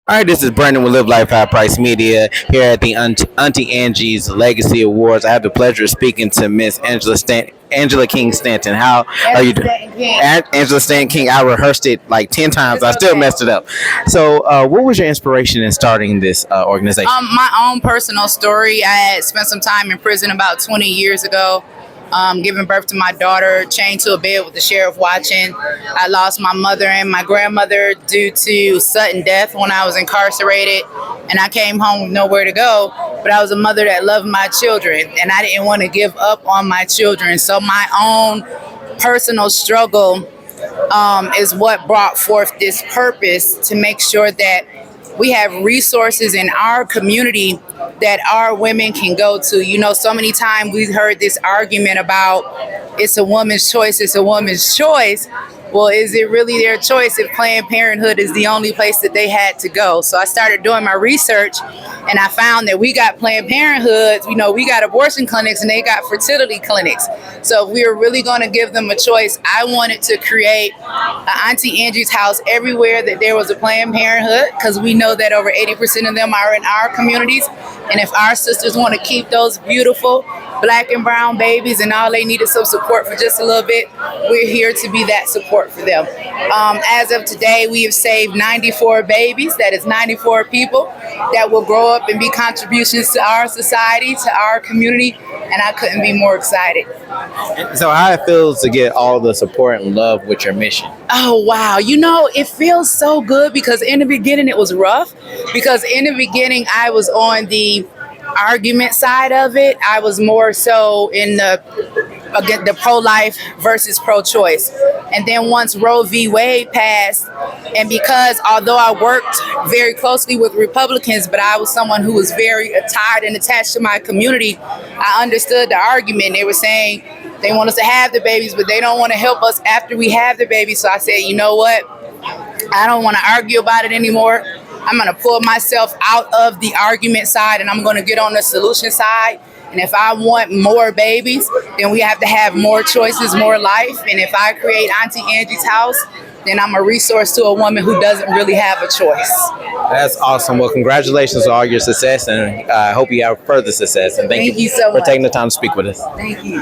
All right, this is Brandon with Live Life High Price Media here at the Auntie Angie's Legacy Awards. I have the pleasure of speaking to Miss Angela King Stanton. How are you doing? Angela Stanton King. I rehearsed it like 10 times. I still messed it up. So, what was your inspiration in starting this organization? My own personal story. I had spent some time in prison about 20 years ago. Giving birth to my daughter, chained to a bed with the sheriff watching. I lost my mother and my grandmother due to sudden death when I was incarcerated, and I came home with nowhere to go. But I was a mother that loved my children, and I didn't want to give up on my children. So my own personal struggle is what brought forth this purpose to make sure that we have resources in our community that our women can go to. You know, so many times we've heard this argument about it's a woman's choice, it's a woman's choice. Well, is it really their choice if Planned Parenthood is the only place that they had to go? So I started doing my research, and I found that we got Planned Parenthoods, you know, we got abortion clinics, and they got fertility clinics. So if we were really going to give them a choice, I wanted to create an Auntie Angie's house everywhere that there was a Planned Parenthood, because we know that over 80% of them are in our communities. And if our sisters want to keep those beautiful Black and brown babies and all they need is some support for just a little bit, we're here to be that support for them. As of today, we have saved 94 babies. That is 94 people that will grow up and be contributions to our society, to our community, and I couldn't be more excited. So, how it feels to get all the support and love with your mission? Oh, wow. You know, it feels so good because in the beginning it was rough, because in the beginning I was on the argument side of it. I was more so in the pro-life versus pro-choice. And then once Roe v. Wade passed, and because although I worked very closely with Republicans, but I was someone who was very tied and attached to my community, I understood the argument. They were saying they want us to have the babies, but they don't want to help us after we have the babies. So I said, you know what? I don't want to argue about it anymore. I'm going to pull myself out of the argument side, and I'm going to get on the solution side. And if I want more babies, then we have to have more choices, more life. And if I create Auntie Angie's house, then I'm a resource to a woman who doesn't really have a choice. That's awesome. Well, congratulations on all your success, and I hope you have further success. And thank you so for much. taking the time to speak with us. Thank you.